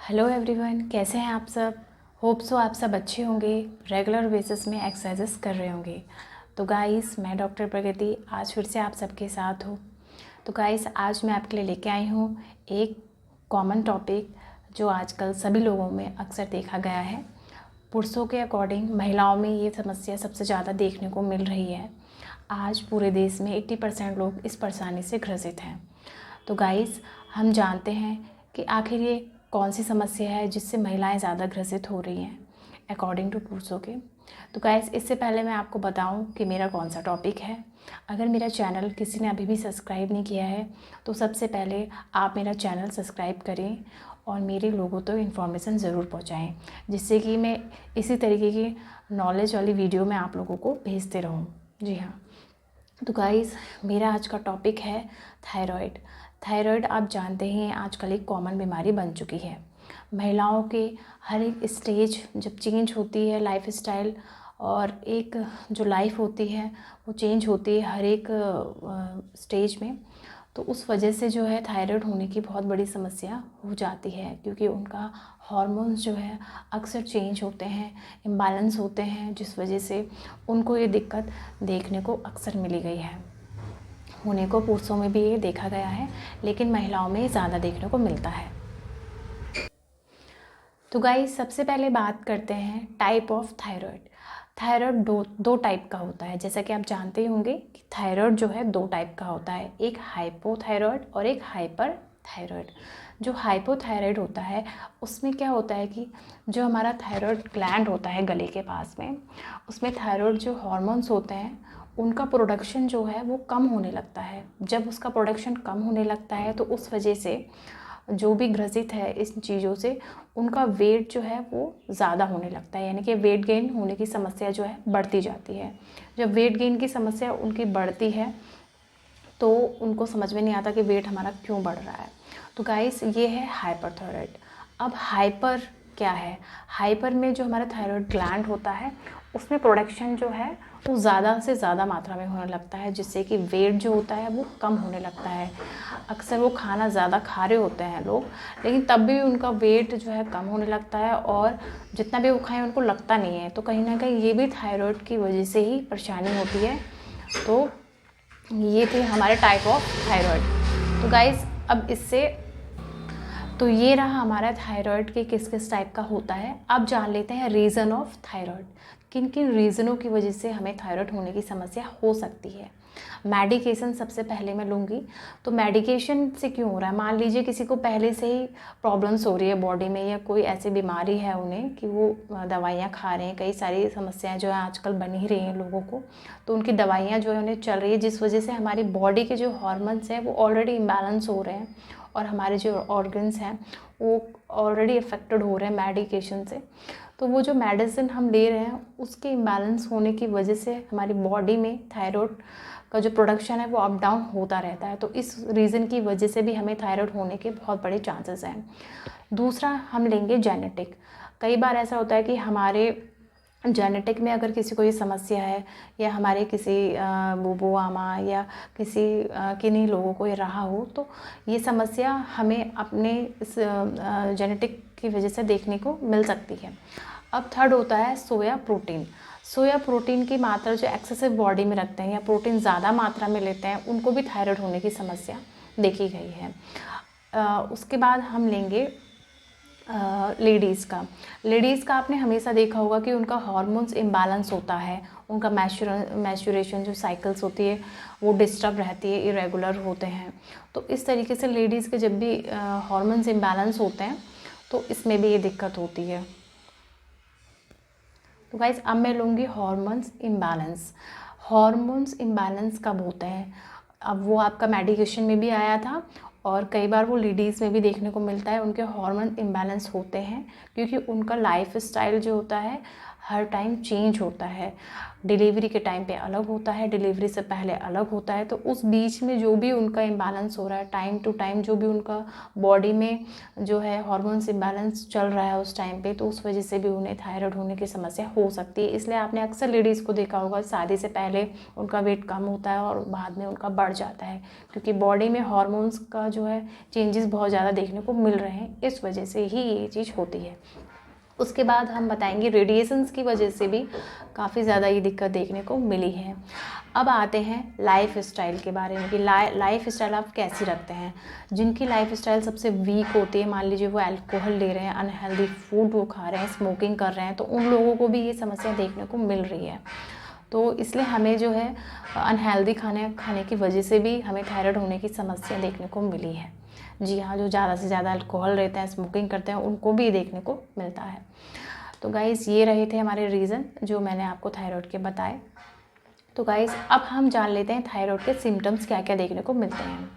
Hello everyone, कैसे हैं आप सब। होप सो आप सब अच्छे होंगे, रेगुलर बेसिस में एक्सरसाइजेस कर रहे होंगे। तो गाइस, मैं डॉक्टर प्रगति आज फिर से आप सबके साथ हूँ। तो गाइस, आज मैं आपके लिए लेके आई हूँ एक कॉमन टॉपिक जो आजकल सभी लोगों में अक्सर देखा गया है। पुरुषों के अकॉर्डिंग महिलाओं में ये समस्या सबसे ज़्यादा देखने को मिल रही है। आज पूरे देश में 80% लोग इस परेशानी से ग्रसित हैं। तो गाइस, हम जानते हैं कि आखिर ये कौन सी समस्या है जिससे महिलाएं ज़्यादा ग्रसित हो रही हैं अकॉर्डिंग टू पुरुषों के। तो गाइस, इससे पहले मैं आपको बताऊं कि मेरा कौन सा टॉपिक है। अगर मेरा चैनल किसी ने अभी भी सब्सक्राइब नहीं किया है तो सबसे पहले आप मेरा चैनल सब्सक्राइब करें और मेरे लोगों तो इन्फॉर्मेशन ज़रूर पहुंचाएं, जिससे कि मैं इसी तरीके की नॉलेज वाली वीडियो मैं आप लोगों को भेजते रहूं। जी हाँ, तो गाइस, मेरा आज का टॉपिक है थायराइड। थायराइड आप जानते हैं आजकल एक कॉमन बीमारी बन चुकी है। महिलाओं के हर एक स्टेज जब चेंज होती है लाइफ स्टाइल, और एक जो लाइफ होती है वो चेंज होती है हर एक स्टेज में। तो उस वजह से जो है थायराइड होने की बहुत बड़ी समस्या हो जाती है, क्योंकि उनका हार्मोन्स जो है अक्सर चेंज होते हैं, इम्बैलेंस होते हैं, जिस वजह से उनको ये दिक्कत देखने को अक्सर मिली गई है। होने को पुरुषों में भी ये देखा गया है, लेकिन महिलाओं में ज़्यादा देखने को मिलता है। तो गाइस, सबसे पहले बात करते हैं टाइप ऑफ थायराइड। थायराइड दो टाइप का होता है। जैसा कि आप जानते ही होंगे कि थायराइड जो है दो टाइप का होता है, एक हाइपोथायराइड और एक हाइपर थायराइड। जो हाइपोथायराइड होता है उसमें क्या होता है कि जो हमारा थायराइड ग्लैंड होता है गले के पास में, उसमें थायराइड जो हार्मोन्स होते हैं उनका प्रोडक्शन जो है वो कम होने लगता है। जब उसका प्रोडक्शन कम होने लगता है तो उस वजह से जो भी ग्रसित है इस चीज़ों से उनका वेट जो है वो ज़्यादा होने लगता है, यानी कि वेट गेन होने की समस्या जो है बढ़ती जाती है। जब वेट गेन की समस्या उनकी बढ़ती है तो उनको समझ में नहीं आता कि वेट हमारा क्यों बढ़ रहा है। तो गाइस, ये है हाइपरथायराइड। अब हाइपर क्या है? हाइपर में जो हमारा थायराइड ग्लैंड होता है उसमें प्रोडक्शन जो है वो ज़्यादा से ज़्यादा मात्रा में होने लगता है, जिससे कि वेट जो होता है वो कम होने लगता है। अक्सर वो खाना ज़्यादा खा रहे होते हैं लोग, लेकिन तब भी उनका वेट जो है कम होने लगता है, और जितना भी वो खाएं उनको लगता नहीं है। तो कहीं ना कहीं ये भी थायराइड की वजह से ही परेशानी होती है। तो ये थे हमारे टाइप ऑफ थायराइड। तो गाइस, अब इससे तो ये रहा हमारा थायराइड के किस किस टाइप का होता है। अब जान लेते हैं रीज़न ऑफ थायराइड, किन किन रीज़नों की वजह से हमें थायराइड होने की समस्या हो सकती है। मेडिकेशन सबसे पहले मैं लूँगी। तो मेडिकेशन से क्यों हो रहा है? मान लीजिए किसी को पहले से ही प्रॉब्लम्स हो रही है बॉडी में, या कोई ऐसी बीमारी है उन्हें कि वो दवाइयाँ खा रहे हैं, कई सारी समस्याएं जो है आजकल बन ही रही हैं लोगों को, तो उनकी दवाइयाँ जो है उन्हें चल रही है, जिस वजह से हमारी बॉडी के जो हार्मोन्स हैं वो ऑलरेडी इम्बैलेंस हो रहे हैं, और हमारे जो ऑर्गन्स हैं वो ऑलरेडी अफेक्टेड हो रहे हैं मेडिकेशन से। तो वो जो मेडिसिन हम ले रहे हैं उसके इम्बैलेंस होने की वजह से हमारी बॉडी में थायराइड का जो प्रोडक्शन है वो अप डाउन होता रहता है। तो इस रीज़न की वजह से भी हमें थायराइड होने के बहुत बड़े चांसेस हैं। दूसरा हम लेंगे जेनेटिक। कई बार ऐसा होता है कि हमारे जेनेटिक में अगर किसी को ये समस्या है, या हमारे किसी बूबू आमा या किसी किन्हीं लोगों को ये रहा हो, तो ये समस्या हमें अपने इस जेनेटिक की वजह से देखने को मिल सकती है। अब थर्ड होता है सोया प्रोटीन। सोया प्रोटीन की मात्रा जो एक्सेसिव बॉडी में रखते हैं या प्रोटीन ज़्यादा मात्रा में लेते हैं उनको भी थायराइड होने की समस्या देखी गई है। उसके बाद हम लेंगे लेडीज़ का आपने हमेशा देखा होगा कि उनका हार्मोन्स इम्बैलेंस होता है, उनका मैच्योरेशन जो साइकिल्स होती है वो डिस्टर्ब रहती है, इरेगुलर होते हैं। तो इस तरीके से लेडीज़ के जब भी हार्मोन्स इम्बैलेंस होते हैं तो इसमें भी ये दिक्कत होती है। तो गाइस, अब मैं लूँगी हार्मोन्स इम्बैलेंस। हार्मोन्स इम्बैलेंस कब होते हैं? अब वो आपका मेडिकेशन में भी आया था, और कई बार वो लेडीज़ में भी देखने को मिलता है। उनके हार्मोन इम्बैलेंस होते हैं क्योंकि उनका लाइफ स्टाइल जो होता है हर टाइम चेंज होता है। डिलीवरी के टाइम पे अलग होता है, डिलीवरी से पहले अलग होता है। तो उस बीच में जो भी उनका इम्बैलेंस हो रहा है, टाइम टू टाइम जो भी उनका बॉडी में जो है हार्मोन्स इम्बैलेंस चल रहा है उस टाइम पे, तो उस वजह से भी उन्हें थायराइड होने की समस्या हो सकती है। इसलिए आपने अक्सर लेडीज़ को देखा होगा शादी से पहले उनका वेट कम होता है और बाद में उनका बढ़ जाता है, क्योंकि बॉडी में हार्मोन्स का जो है चेंजेस बहुत ज़्यादा देखने को मिल रहे हैं, इस वजह से ही ये चीज़ होती है। उसके बाद हम बताएंगे रेडिएशंस की वजह से भी काफ़ी ज़्यादा ये दिक्कत देखने को मिली है। अब आते हैं लाइफ स्टाइल के बारे में कि लाइफ स्टाइल आप कैसी रखते हैं। जिनकी लाइफ स्टाइल सबसे वीक होती है, मान लीजिए वो अल्कोहल ले रहे हैं, अनहेल्दी फूड वो खा रहे हैं, स्मोकिंग कर रहे हैं, तो उन लोगों को भी ये समस्या देखने को मिल रही है। तो इसलिए हमें जो है अनहेल्दी खाने की वजह से भी हमें थायराइड होने की समस्या देखने को मिली है। जी हाँ, जो ज़्यादा से ज़्यादा अल्कोहल रहते हैं, स्मोकिंग करते हैं, उनको भी देखने को मिलता है। तो गाइज़ ये रहे थे हमारे रीज़न जो मैंने आपको थायराइड के बताए। तो गाइज़ अब हम जान लेते हैं थायराइड के सिम्टम्स क्या क्या देखने को मिलते हैं।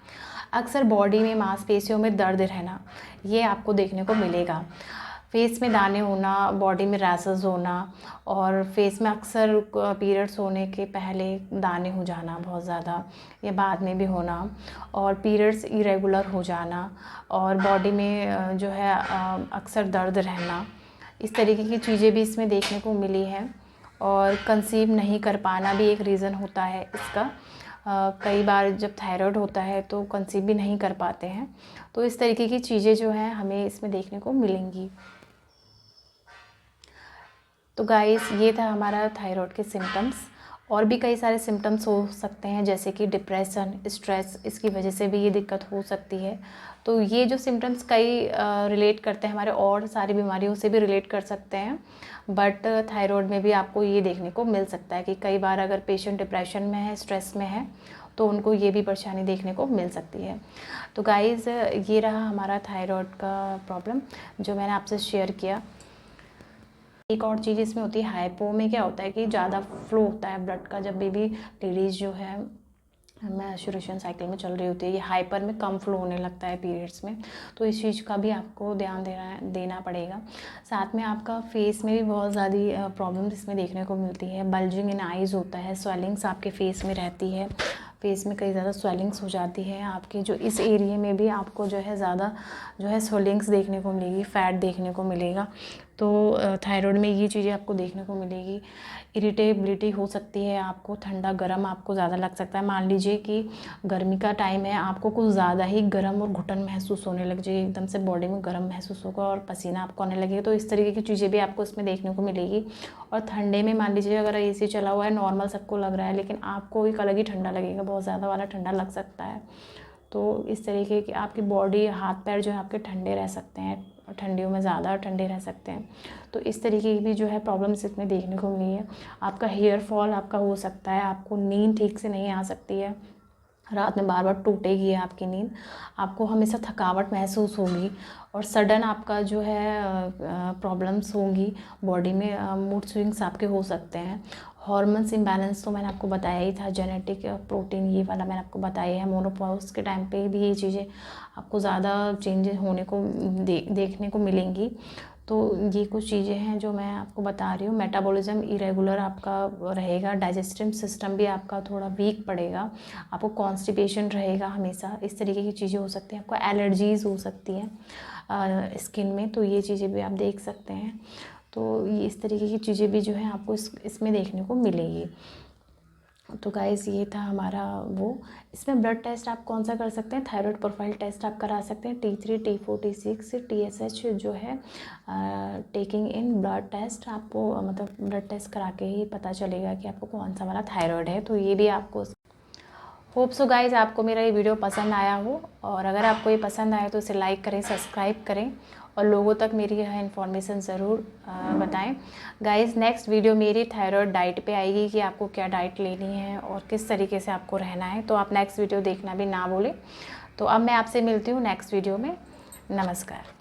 अक्सर बॉडी में मांसपेशियों में दर्द रहना, ये आपको देखने को मिलेगा। फेस में दाने होना, बॉडी में रैशेस होना, और फेस में अक्सर पीरियड्स होने के पहले दाने हो जाना बहुत ज़्यादा या बाद में भी होना, और पीरियड्स इरेगुलर हो जाना, और बॉडी में जो है अक्सर दर्द रहना, इस तरीके की चीज़ें भी इसमें देखने को मिली हैं। और कंसीव नहीं कर पाना भी एक रीज़न होता है इसका। कई बार जब थायराइड होता है तो कंसीव भी नहीं कर पाते हैं। तो इस तरीके की चीज़ें जो हैं हमें इसमें देखने को मिलेंगी। तो गाइस ये था हमारा थायराइड के सिम्टम्स। और भी कई सारे सिम्टम्स हो सकते हैं, जैसे कि डिप्रेशन, स्ट्रेस, इसकी वजह से भी ये दिक्कत हो सकती है। तो ये जो सिम्टम्स कई रिलेट करते हैं, हमारे और सारी बीमारियों से भी रिलेट कर सकते हैं, बट थायराइड में भी आपको ये देखने को मिल सकता है कि कई बार अगर पेशेंट डिप्रेशन में है, स्ट्रेस में है, तो उनको ये भी परेशानी देखने को मिल सकती है। तो गाइज़ ये रहा हमारा थायराइड का प्रॉब्लम जो मैंने आपसे शेयर किया। एक और चीज़ इसमें होती है, हाइपो में क्या होता है कि ज़्यादा फ्लो होता है ब्लड का। जब बेबी लेडीज़ जो है मेंस्ट्रुएशन साइकिल में चल रही होती है, ये हाइपर में कम फ्लो होने लगता है पीरियड्स में। तो इस चीज़ का भी आपको ध्यान देना पड़ेगा। साथ में आपका फेस में भी बहुत ज़्यादा प्रॉब्लम्स इसमें देखने को मिलती है। बल्जिंग इन आइज़ होता है, स्वेलिंग्स आपके फेस में रहती है, फेस में कई ज़्यादा स्वेलिंग्स हो जाती है आपकी। जो इस एरिया में भी आपको जो है ज़्यादा जो है स्वेलिंग्स देखने को मिलेगी, फैट देखने को मिलेगा। तो थायराइड में ये चीज़ें आपको देखने को मिलेगी। इरिटेबिलिटी हो सकती है, आपको ठंडा गर्म आपको ज़्यादा लग सकता है। मान लीजिए कि गर्मी का टाइम है, आपको कुछ ज़्यादा ही गर्म और घुटन महसूस होने लग जाए, एकदम से बॉडी में गर्म महसूस होगा और पसीना आपको आने लगेगा। तो इस तरीके की चीज़ें भी आपको इसमें देखने को मिलेगी। और ठंडे में मान लीजिए अगर एसी चला हुआ है, नॉर्मल सबको लग रहा है, लेकिन आपको एक अलग ही ठंडा लगेगा, बहुत ज़्यादा वाला ठंडा लग सकता है। तो इस तरीके की आपकी बॉडी, हाथ पैर जो है आपके ठंडे रह सकते हैं, ठंडियों में ज़्यादा ठंडे रह सकते हैं। तो इस तरीके की भी जो है प्रॉब्लम्स इसमें देखने को मिली है। आपका हेयर फॉल आपका हो सकता है, आपको नींद ठीक से नहीं आ सकती है, रात में बार बार टूटेगी आपकी नींद, आपको हमेशा थकावट महसूस होगी, और सडन आपका जो है प्रॉब्लम्स होंगी बॉडी में, मूड स्विंग्स आपके हो सकते हैं। हार्मोन्स इम्बैलेंस तो मैंने आपको बताया ही था, जेनेटिक प्रोटीन ये वाला मैंने आपको बताया है। मोनोपॉज के टाइम पे भी ये चीज़ें आपको ज़्यादा चेंजेस होने को देखने को मिलेंगी। तो ये कुछ चीज़ें हैं जो मैं आपको बता रही हूँ। मेटाबॉलिज्म इरेगुलर आपका रहेगा, डाइजेस्टिव सिस्टम भी आपका थोड़ा वीक पड़ेगा, आपको कॉन्स्टिपेशन रहेगा हमेशा, इस तरीके की चीज़ें हो सकती हैं। आपको एलर्जीज़ हो सकती हैं स्किन में, तो ये चीज़ें भी आप देख सकते हैं। तो ये इस तरीके की चीज़ें भी जो है आपको इसमें देखने को मिलेगी। तो गाइस ये था हमारा वो। इसमें ब्लड टेस्ट आप कौन सा कर सकते हैं, थायराइड प्रोफाइल टेस्ट आप करा सकते हैं। T3, T4, T6, TSH जो है टेकिंग इन ब्लड टेस्ट, आपको मतलब ब्लड टेस्ट करा के ही पता चलेगा कि आपको कौन सा वाला थायराइड है। तो ये भी आपको होप सो गाइज आपको मेरा ये वीडियो पसंद आया हो, और अगर आपको ये पसंद आया तो इसे लाइक करें, सब्सक्राइब करें, और लोगों तक मेरी यह इन्फॉर्मेशन ज़रूर बताएं। गाइज नेक्स्ट वीडियो मेरी थायराइड डाइट पे आएगी कि आपको क्या डाइट लेनी है और किस तरीके से आपको रहना है। तो आप नेक्स्ट वीडियो देखना भी ना भूलें। तो अब मैं आपसे मिलती हूँ नेक्स्ट वीडियो में। नमस्कार।